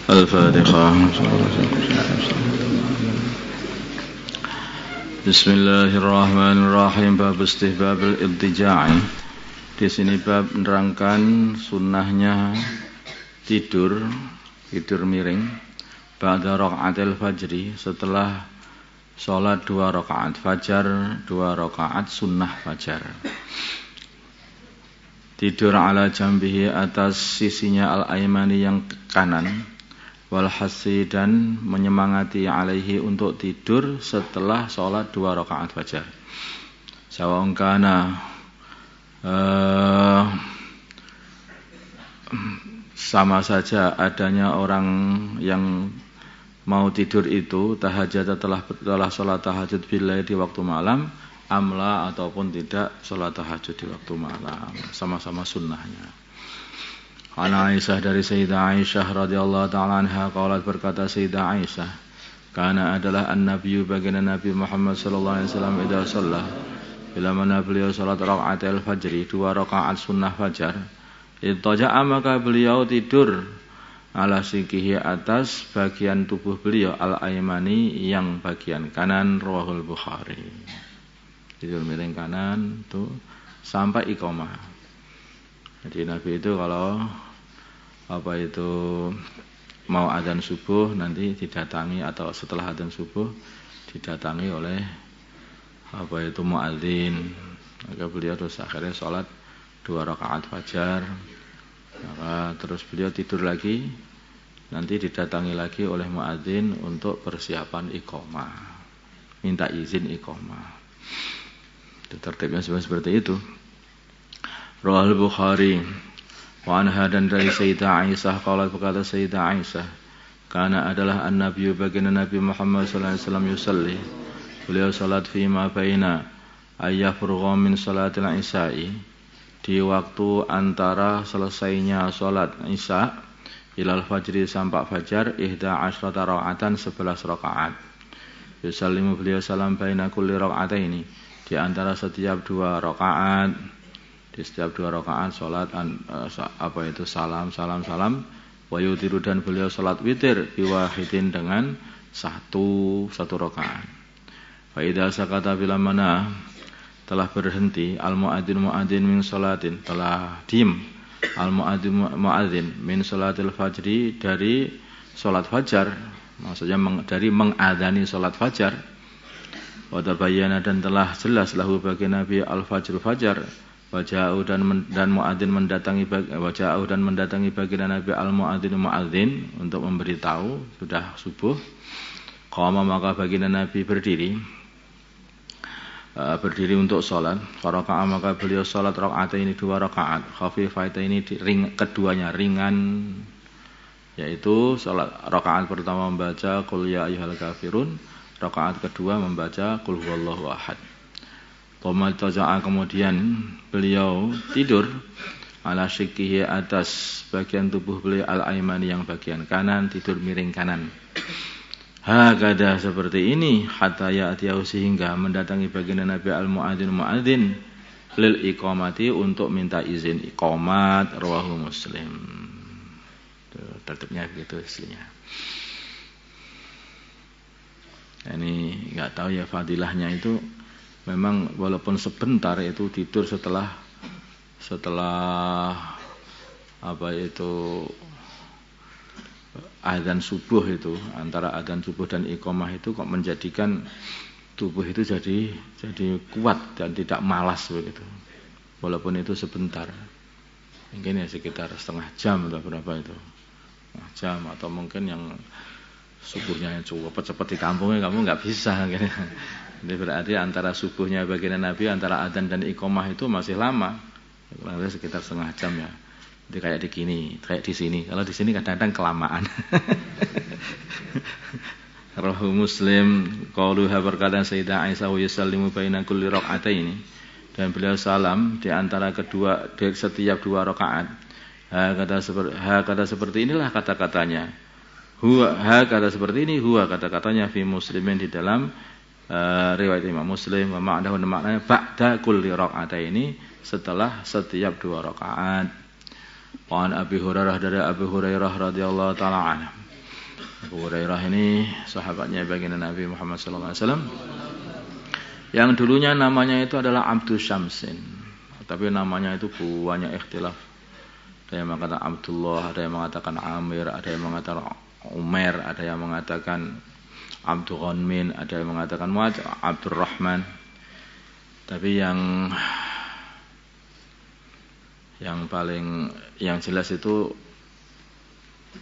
Al-Fatihah. Bismillahirrahmanirrahim. Bab istihbabil iltija'i. Di sini bab menerangkan sunnahnya tidur miring ba'da raka'atil fajri, setelah sholat 2 rakaat fajar, 2 rakaat sunnah fajar. Tidur ala jambihi, atas sisinya al-aymani yang kanan, wal hasi, dan menyemangati alaihi untuk tidur setelah sholat 2 rakaat fajar. Sawa'un kana sama saja adanya orang yang mau tidur itu tahajud telah sholat tahajud billahi di waktu malam, amla ataupun tidak sholat tahajud di waktu malam, sama-sama sunnahnya. Ana Aisyah, dari Sayyidah Aisyah radhiyallahu ta'ala anha, qalat, berkata Sayyidah Aisyah, kana adalah an-nabiyyu, baginda Nabi Muhammad sallallahu alaihi wasallam, idza shalla, bila mana beliau salat rakaatil fajri, 2 rakaat sunnah fajar, ittaja'a, maka beliau tidur ala sikihi, atas bagian tubuh beliau, al-aymani, yang bagian kanan, rawahul Bukhari. Tidur miring kanan tuh sampai iqamah. Jadi Nabi itu kalau mau adzan subuh nanti didatangi, atau setelah adzan subuh didatangi oleh muadzin. Maka beliau terus akhirnya sholat 2 rakaat fajar. Maka terus beliau tidur lagi, nanti didatangi lagi oleh muadzin untuk persiapan iqamah, minta izin iqamah. Itu tertibnya seperti itu. Rawahul Bukhari. Wa anha, dan dari Sayyidah Aisyah, qalat, berkata Sayyidah Aisyah, kana adalah an-nabiyyu, baginda Nabi Muhammad sallallahu alaihi wasallam, yusalli, beliau salat fi ma baina ayyafurgha min salatil isya'i, di waktu antara selesainya salat isya ilal fajri, sampai fajar, 11 rakaatan, 11 rakaat. Yusallimu, beliau salam baina kulli raka'ataini, di antara setiap 2 rakaat. Di setiap 2 rakaat salat salam. Wa yutiru, dan beliau salat witir, biwahidin, dengan satu rakaat. Fa idza sakata, bila mana telah berhenti al-muadzin min salatin, telah diam al-muadzin min salatil fajri, dari salat fajar, maksudnya dari mengadzani salat fajar. Wa tabayyana, dan telah jelas lahu bagi Nabi al-fajru fajar. Waja'u, dan muadzin mendatangi bagi Nabi al-muadzin untuk memberitahu sudah subuh. Qama, maka baginda Nabi berdiri untuk sholat. Faraka'a, maka beliau sholat rakaataini, 2 rakaat, khafifaitaini, keduanya ringan, yaitu sholat rakaat pertama membaca qul ya ayyuhal kafirun, rakaat kedua membaca qul huwallahu ahad. Taja'a, kemudian beliau tidur ala syikihi, atas bagian tubuh beliau al-aymani, yang bagian kanan, tidur miring kanan. Hakada, seperti ini, hatta ya'tiyahu, sehingga mendatangi baginda Nabi al-muadzin lil iqamati, untuk minta izin iqamat. Rawahu Muslim. Tertibnya begitu aslinya. Ini enggak tahu ya fadilahnya itu. Memang walaupun sebentar itu tidur setelah adzan subuh, itu antara adzan subuh dan iqamah itu kok menjadikan tubuh itu jadi kuat dan tidak malas begitu. Walaupun itu sebentar, mungkin ya sekitar setengah jam atau berapa itu, setengah jam, atau mungkin yang subuhnya yang cepat di kampungnya kamu nggak bisa gitu. Jadi berarti antara subuhnya baginda Nabi, antara adzan dan iqamah itu masih lama, kurang lebih sekitar setengah jam ya. Jadi kayak di sini. Kalau di sini kadang-kadang kelamaan. Rawahu Muslim. Qauluha, berkata Sayyidah Aisyah, wa yusallimu baina kulli raka'ataini, dan beliau salam di antara setiap 2 rakaat. Kata seperti inilah kata-katanya. Kata seperti ini, kata-katanya fi Muslimin, di dalam riwayat Imam Muslim. Wa ma'nahu, maknanya ba'da kulli raka'ataini, setelah setiap 2 rakaat. Wa an Abi Hurairah, dari Abi Hurairah radhiyallahu taala anhu, Abu Hurairah ini sahabatnya baginda Nabi Muhammad SAW, yang dulunya namanya itu adalah Abdus Syamsin, tapi namanya itu banyak ikhtilaf. Ada yang mengatakan Abdullah, ada yang mengatakan Amir, ada yang mengatakan Umar, ada yang mengatakan Abdul Ghanmin, ada yang mengatakan Abdurrahman. Tapi yang jelas itu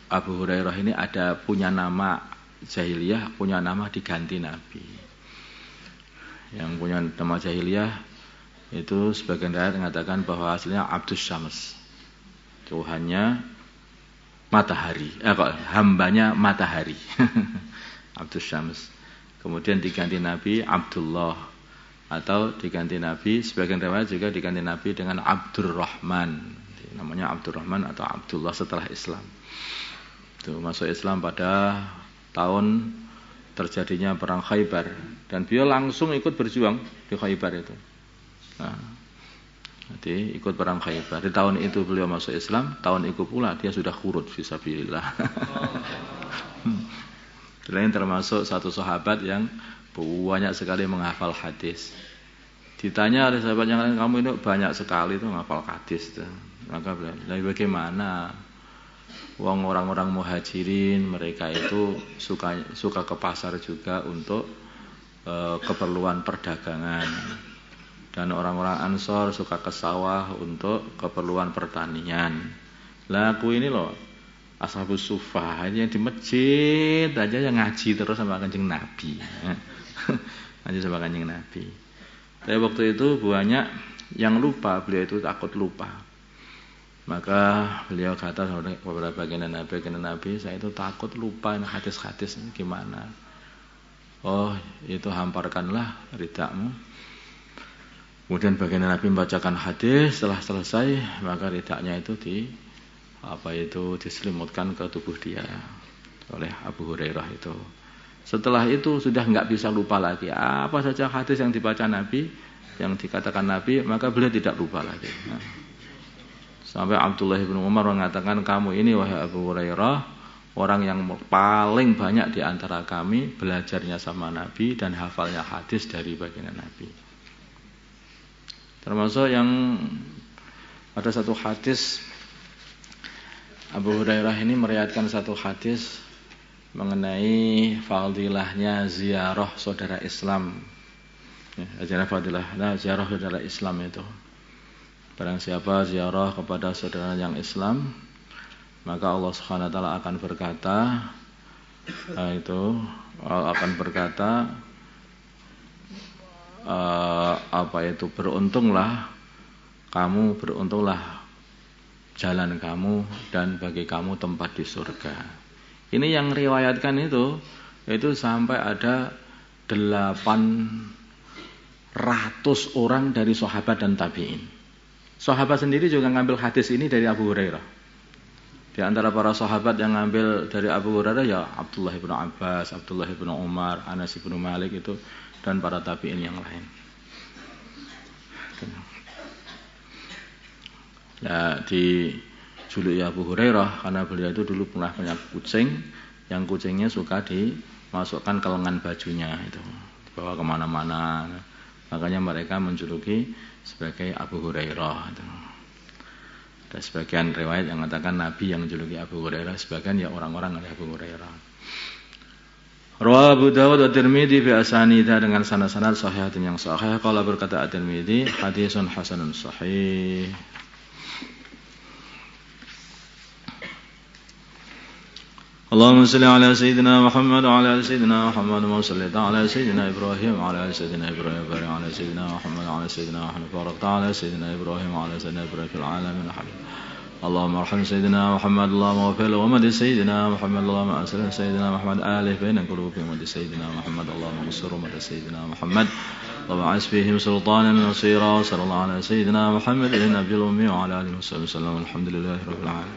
Abu Hurairah ini ada punya nama jahiliyah, punya nama diganti Nabi. Yang punya nama jahiliyah itu sebagian rakyat mengatakan bahwa aslinya Abdus Syams, Tuhannya matahari, hambanya matahari. Abdus Syams. Kemudian diganti Nabi Abdullah, atau diganti Nabi, sebagian riwayat juga diganti Nabi dengan Abdurrahman. Namanya Abdurrahman atau Abdullah setelah Islam. Itu masuk Islam pada tahun terjadinya perang Khaybar, dan beliau langsung ikut berjuang di Khaybar itu. Nah, jadi ikut perang Khaybar. Di tahun itu beliau masuk Islam, tahun itu pula dia sudah khurud fisabilillah. Selain termasuk satu sahabat yang banyak sekali menghafal hadis. Ditanya oleh sahabat yang lain, kamu itu banyak sekali itu menghafal hadis. Maka beliau, bagaimana? Wong orang-orang muhajirin mereka itu suka ke pasar juga untuk keperluan perdagangan, dan orang-orang Ansor suka ke sawah untuk keperluan pertanian. Lah aku ini loh Ashabus Suffah, yang di masjid aja yang ngaji terus sama Kanjeng Nabi. Ngaji sama Kanjeng Nabi. Tapi waktu itu banyak yang lupa, beliau itu takut lupa. Maka beliau kata kepada baginda Nabi, saya itu takut lupa hadis-hadis ini gimana. Oh, itu hamparkanlah ridakmu. Kemudian baginda Nabi membacakan hadis, setelah selesai maka ridaknya itu diselimutkan ke tubuh dia oleh Abu Hurairah itu. Setelah itu sudah enggak bisa lupa lagi. Apa saja hadis yang dibaca Nabi, yang dikatakan Nabi, maka beliau tidak lupa lagi. Nah, sampai Abdullah bin Umar mengatakan, kamu ini wahai Abu Hurairah, orang yang paling banyak di antara kami belajarnya sama Nabi dan hafalnya hadis dari baginda Nabi. Termasuk yang ada satu hadis, Abu Hurairah ini meriwayatkan satu hadis mengenai fadilahnya ziarah saudara Islam. Ziarah saudara Islam itu. Barang siapa ziarah kepada saudara yang Islam, maka Allah Subhanahu wa taala akan berkata, beruntunglah kamu, beruntunglah jalan kamu, dan bagi kamu tempat di surga. Ini yang riwayatkan itu sampai ada 800 orang dari sahabat dan tabi'in. Sahabat sendiri juga ngambil hadis ini dari Abu Hurairah. Di antara para sahabat yang ngambil dari Abu Hurairah ya Abdullah bin Abbas, Abdullah bin Umar, Anas bin Malik itu, dan para tabi'in yang lain. Ya, dijuluki Abu Hurairah karena beliau itu dulu pernah punya kucing, yang kucingnya suka dimasukkan ke lengan bajunya itu, dibawa kemana-mana. Makanya mereka menjuluki sebagai Abu Hurairah itu. Ada sebagian riwayat yang mengatakan Nabi yang menjuluki Abu Hurairah, sebagian ya orang-orang dari Abu Hurairah. Rawahu Abu Dawud wa Tirmidzi bi asanida, dengan sanad-sanad sahih yang sahih. Qala berkata At-Tirmidzi, hadisun hasanun sahih. Allahumma salli ala sayyidina Muhammad wa ala ali sayyidina Muhammad wa salli ala sayyidina Ibrahim wa ala ali sayyidina Ibrahim wa ala sayyidina Muhammad wa ala sayyidina Muhammad wa ala sayyidina Ibrahim wa ala sayyidina Ibrahim fil alamin hamid. Allahumma arham sayyidina Muhammad, Allahumma wafil wa madi sayyidina Muhammad, Allahumma aslim sayyidina Muhammad alih baina qulubihim wa sayyidina Muhammad, Allahumma ansur wa sayyidina Muhammad, Allahumma asbihim sultanan nasira, sallallahu ala sayyidina Muhammad nabiyil ummi wa ala alihi wa sallam. Alhamdulillahi rabbil alamin.